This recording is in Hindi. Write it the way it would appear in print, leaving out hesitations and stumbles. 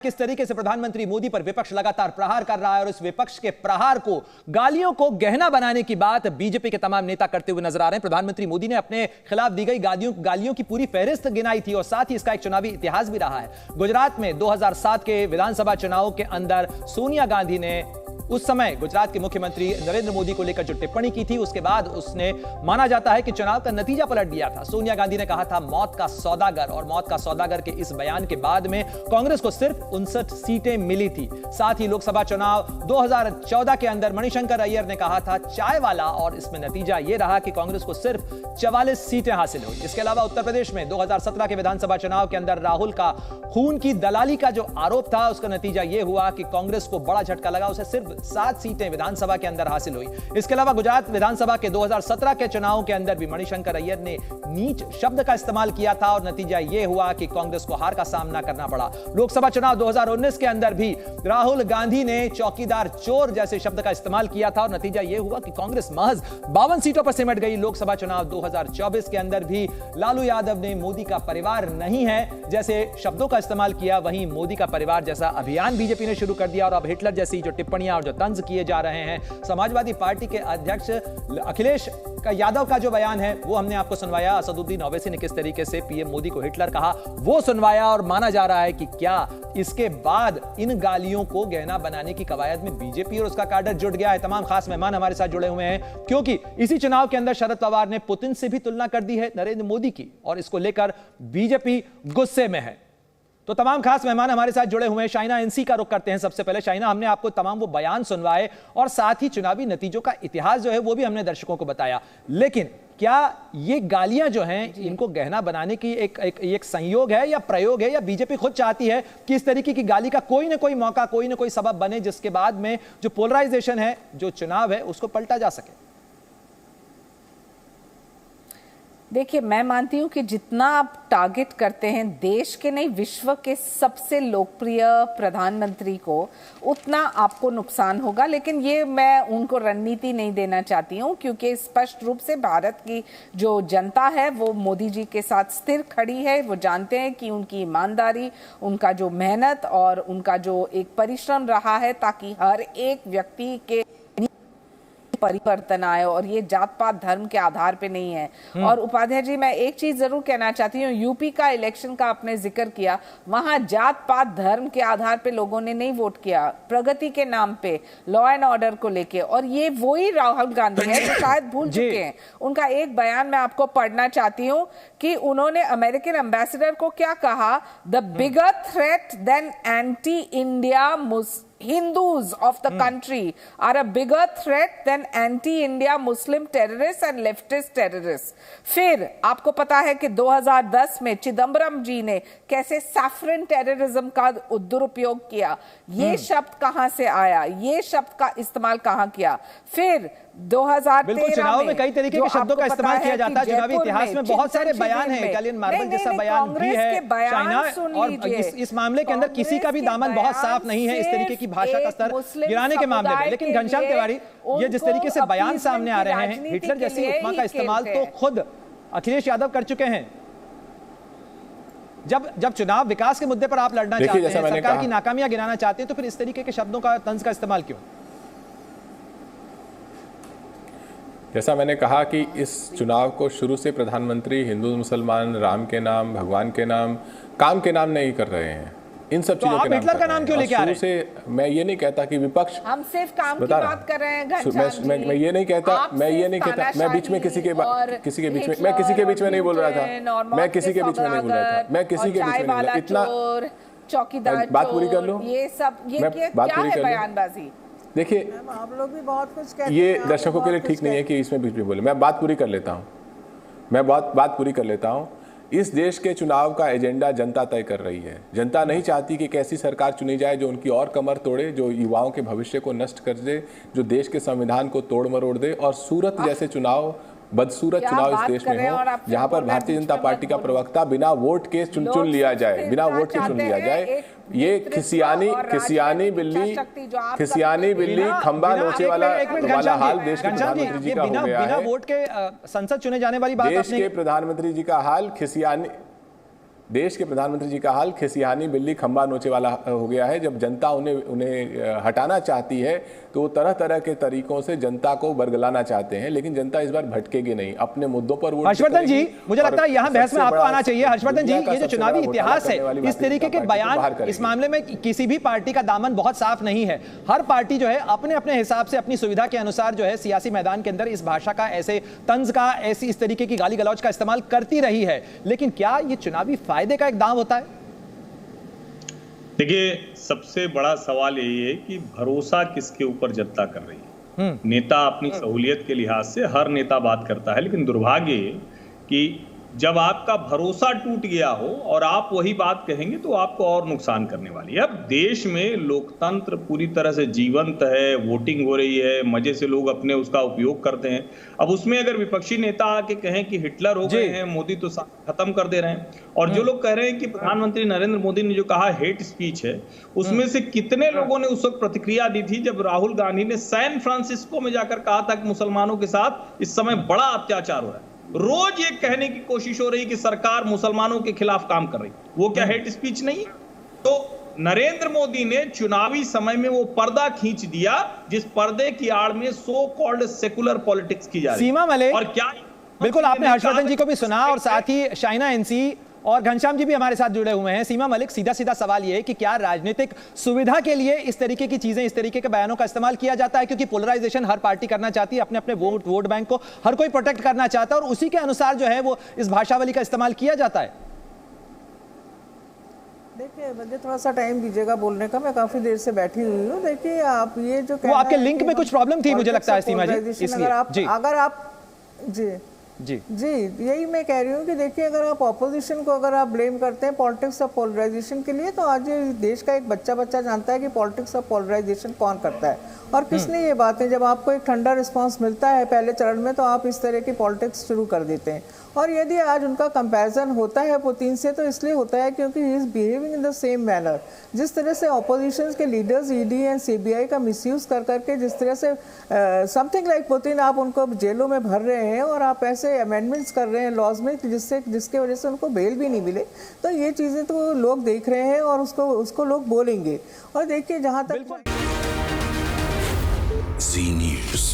किस तरीके से प्रधानमंत्री मोदी पर विपक्ष लगातार प्रहार कर रहा है और इस विपक्ष के प्रहार को, गालियों को गहना बनाने की बात बीजेपी के तमाम नेता करते हुए नजर आ रहे हैं। प्रधानमंत्री मोदी ने अपने खिलाफ दी गई गालियों की पूरी फहरिस्त गिनाई थी और साथ ही इसका एक चुनावी इतिहास भी रहा है। गुजरात में 2007 के विधानसभा चुनाव के अंदर सोनिया गांधी ने उस समय गुजरात के मुख्यमंत्री नरेंद्र मोदी को लेकर जो टिप्पणी की थी, उसके बाद उसने माना जाता है कि चुनाव का नतीजा पलट दिया था। सोनिया गांधी ने कहा था मौत का सौदागर, और मौत का सौदागर के इस बयान के बाद में कांग्रेस को सिर्फ 59 सीटें मिली थी। साथ ही लोकसभा चुनाव 2014 के अंदर मणिशंकर अय्यर ने कहा था चाय वाला, और इसमें नतीजा यह रहा कि कांग्रेस को सिर्फ 44 सीटें हासिल हुई। इसके अलावा उत्तर प्रदेश में 2017 के विधानसभा चुनाव के अंदर राहुल का खून की दलाली का जो आरोप था, उसका नतीजा यह हुआ कि कांग्रेस को बड़ा झटका लगा, उसे सिर्फ 7 सीटें विधानसभा के अंदर हासिल हुई। इसके अलावा गुजरात विधानसभा के 2017 के चुनाव के अंदर भी मणिशंकर अय्यर ने नीच शब्द का इस्तेमाल किया था और नतीजा यह हुआ कि कांग्रेस को हार का सामना करना पड़ा। लोकसभा चुनाव 2019 के अंदर भी राहुल गांधी ने चौकीदार चोर जैसे शब्द का इस्तेमाल किया था और नतीजा यह हुआ कि कांग्रेस महज 52 सीटों पर सिमट गई। लोकसभा चुनाव 2024 के अंदर भी लालू यादव ने मोदी का परिवार नहीं है जैसे शब्दों का इस्तेमाल किया, वहीं मोदी का परिवार जैसा अभियान बीजेपी ने शुरू कर दिया और अब हिटलर जैसी जो टिप्पणियां और जो तंज किए जा रहे हैं। समाजवादी पार्टी के अध्यक्ष अखिलेश यादव का जो बयान है वो हमने आपको सुनवाया। असदुद्दीन ओवैसी ने किस तरीके से पीएम मोदी को हिटलर कहा वो सुनवाया, और माना जा रहा है कि क्या इसके बाद इन गालियों को गहना बनाने की कवायद में बीजेपी और उसका काडर जुट गया है। तमाम खास मेहमान हमारे साथ जुड़े हुए हैं क्योंकि इसी चुनाव के अंदर शरद पवार ने पुतिन से भी तुलना कर दी है नरेंद्र मोदी की, और इसको लेकर बीजेपी गुस्से में है। तो तमाम खास मेहमान हमारे साथ जुड़े हुए हैं। शाइना एनसी का रुख करते हैं सबसे पहले। शाइना, हमने आपको तमाम वो बयान सुनवाए और साथ ही चुनावी नतीजों का इतिहास जो है वो भी हमने दर्शकों को बताया, लेकिन क्या ये गालियां जो हैं इनको गहना बनाने की एक संयोग है या प्रयोग है, या बीजेपी खुद चाहती है कि इस तरीके की गाली का कोई ना कोई मौका, कोई ना कोई सबब बने जिसके बाद में जो पोलराइजेशन है, जो चुनाव है, उसको पलटा जा सके? देखिए, मैं मानती हूं कि जितना आप टारगेट करते हैं देश के नहीं विश्व के सबसे लोकप्रिय प्रधानमंत्री को, उतना आपको नुकसान होगा। लेकिन ये मैं उनको रणनीति नहीं देना चाहती हूं क्योंकि स्पष्ट रूप से भारत की जो जनता है वो मोदी जी के साथ स्थिर खड़ी है। वो जानते हैं कि उनकी ईमानदारी, उनका जो मेहनत और उनका जो एक परिश्रम रहा है ताकि हर एक व्यक्ति के परिवर्तन आए, और ये जात पात धर्म के आधार पे नहीं है। और उपाध्याय जी, मैं एक चीज जरूर कहना चाहती हूँ, यूपी का इलेक्शन का आपने जिक्र किया, वहां जात पात धर्म के आधार पे लोगों ने नहीं वोट किया, प्रगति के नाम पे, लॉ एंड ऑर्डर को लेके। और ये वही राहुल गांधी है जो शायद भूल चुके हैं। उनका एक बयान मैं आपको पढ़ना चाहती हूँ कि उन्होंने अमेरिकन एम्बेसडर को क्या कहा, the bigger threat than anti India Hindus of the country are a bigger threat than anti-India Muslim terrorists and leftist terrorists. फिर आपको पता है कि 2010 में चिदम्बरम जी ने कैसे सैफरन टेररिज्म का दुरुपयोग किया। ये शब्द कहां से आया, ये शब्द का इस्तेमाल कहां किया। फिर 2013 चुनाव में कई तरीके के शब्दों का इस्तेमाल किया जाता है। चुनावी इतिहास में बहुत सारे बयान हैं, इटालियन मार्बल जैसा बयान भी है चाइना, और इस मामले के अंदर किसी का भी दामन बहुत साफ नहीं है इस तरीके की भाषा का स्तर गिराने के मामले में। लेकिन घनश्याम तिवारी, ये जिस तरीके से बयान सामने आ रहे हैं, हिटलर जैसी उपमा का इस्तेमाल तो खुद अखिलेश यादव कर चुके हैं। जब चुनाव विकास के मुद्दे पर आप लड़ना चाहते हैं, सरकार की नाकामियां गिनाना चाहते हैं, तो फिर इस तरीके के शब्दों का, तंज का इस्तेमाल क्यों? जैसा मैंने कहा कि इस चुनाव को शुरू से प्रधानमंत्री हिंदू मुसलमान, राम के नाम, भगवान के नाम, काम के नाम नहीं कर रहे हैं, इन सब चीजों के नाम हिटलर का नाम क्यों लेके आ रहे हैं? शुरू से मैं ये नहीं कहता कि विपक्ष, हम सिर्फ काम की बात कर रहे हैं। मैं ये नहीं कहता, मैं बीच में किसी के बीच में, मैं किसी के बीच में नहीं बोल रहा था, मैं किसी के बीच में नहीं बोल रहा था, मैं किसी के बीच में नहीं, इतना चौकीदार, बात पूरी कर लो, ये सब ये क्या है बयानबाजी? देखिए, आप लोग भी बहुत कुछ कहते हैं, ये दर्शकों के लिए ठीक नहीं है कि इसमें बीच में बोले। मैं बात पूरी कर लेता हूँ, मैं बात पूरी कर लेता हूँ। इस देश के चुनाव का एजेंडा जनता तय कर रही है। जनता नहीं चाहती कि कैसी सरकार चुनी जाए जो उनकी और कमर तोड़े, जो युवाओं के भविष्य को नष्ट कर दे, जो देश के संविधान को तोड़ मरोड़ दे। और सूरत जैसे चुनाव, बदसूरत चुनाव इस देश में हो जहां पर भारतीय जनता पार्टी का प्रवक्ता बिना वोट के चुन लिया जाए, बिना वोट के चुन लिया जाए। ये खिसियानी बिल्ली खंबा नोचे वाला हाल देश के प्रधानमंत्री जी का हो गया है। बिना वोट के संसद चुने जाने वाली बात, देश के प्रधानमंत्री जी का हाल खिसियानी देश के प्रधानमंत्री जी का हाल खिसियानी बिल्ली खंबा नोचे वाला हो गया है। जब जनता उन्हें हटाना चाहती है तो तरह तरह के तरीकों से जनता को बरगलाना चाहते हैं, लेकिन जनता इस बार भटकेगी नहीं, अपने मुद्दों पर वोट हर्षवर्धन जी, मुझे लगता है यहाँ बहस में आपको आना चाहिए। हर्षवर्धन जी, ये जो चुनावी इतिहास है, इस तरीके के बयान, इस मामले में किसी भी पार्टी का दामन बहुत साफ नहीं है। हर पार्टी जो है अपने अपने हिसाब से अपनी सुविधा के अनुसार जो है सियासी मैदान के अंदर इस भाषा का, ऐसे तंज का, ऐसी इस तरीके की गाली गलौज का इस्तेमाल करती रही है, लेकिन क्या ये चुनावी फायदे का एक दांव होता है? देखिए, सबसे बड़ा सवाल यही है कि भरोसा किसके ऊपर जनता कर रही है। नेता अपनी सहूलियत के लिहाज से हर नेता बात करता है, लेकिन दुर्भाग्य है कि जब आपका भरोसा टूट गया हो और आप वही बात कहेंगे तो आपको और नुकसान करने वाली है। अब देश में लोकतंत्र पूरी तरह से जीवंत है, वोटिंग हो रही है, मजे से लोग अपने उसका उपयोग करते हैं। अब उसमें अगर विपक्षी नेता आके कहें कि हिटलर हो गए हैं, मोदी तो खत्म कर दे रहे हैं, और जो लोग कह रहे हैं कि प्रधानमंत्री नरेंद्र मोदी ने जो कहा हेट स्पीच है, उसमें से कितने लोगों ने उस वक्त प्रतिक्रिया दी थी जब राहुल गांधी ने सैन फ्रांसिस्को में जाकर कहा था कि मुसलमानों के साथ इस समय बड़ा अत्याचार हो रहा है। रोज ये कहने की कोशिश हो रही कि सरकार मुसलमानों के खिलाफ काम कर रही, वो क्या हेट स्पीच नहीं? तो नरेंद्र मोदी ने चुनावी समय में वो पर्दा खींच दिया जिस पर्दे की आड़ में सो कॉल्ड सेकुलर पॉलिटिक्स की जा रही है। सीमा मलिक, और क्या बिल्कुल आपने हर्षवर्धन जी को भी सुना और साथ ही शाइना एनसी और घनश्याम जी भी हमारे साथ जुड़े हुए हैं। सीमा मलिक, सीधा सीधा सवाल यह है कि क्या राजनीतिक सुविधा के लिए इस तरीके की चीजें, इस तरीके के बयानों का इस्तेमाल किया जाता है? क्योंकि पोलराइजेशन हर पार्टी करना चाहती है, अपने अपने वोट बैंक को हर कोई प्रोटेक्ट करना चाहता है और उसी के अनुसार जो है वो इस भाषावली का इस्तेमाल किया जाता है। देखिए, मुझे थोड़ा सा टाइम दीजिएगा बोलने का, मैं काफी देर से बैठी हुई हूँ। देखिए, आप ये जो वो आपके लिंक में कुछ प्रॉब्लम थी मुझे लगता है सीमा जी, इसलिए अगर आप जी, यही मैं कह रही हूँ कि देखिए, अगर आप ऑपोजिशन को अगर आप ब्लेम करते हैं पॉलिटिक्स ऑफ पोलराइजेशन के लिए, तो आज देश का एक बच्चा जानता है कि पॉलिटिक्स ऑफ पोलराइजेशन कौन करता है और किसने ये बातें। जब आपको एक ठंडा रिस्पांस मिलता है पहले चरण में, तो आप इस तरह की पॉलिटिक्स शुरू कर देते हैं। और यदि आज उनका कंपैरिजन होता है पुतिन से, तो इसलिए होता है क्योंकि he is behaving in the same manner. जिस तरह से ऑपोजिशन के लीडर्स ईडी एंड सीबीआई का मिसयूज कर करके जिस तरह से समथिंग लाइक पुतिन, आप उनको जेलों में भर रहे हैं और आप ऐसे अमेंडमेंट्स कर रहे हैं लॉज में जिसके वजह से उनको बेल भी नहीं मिले, तो ये चीज़ें तो लोग देख रहे हैं और उसको लोग बोलेंगे। और देखिए, जहाँ तक Zee News।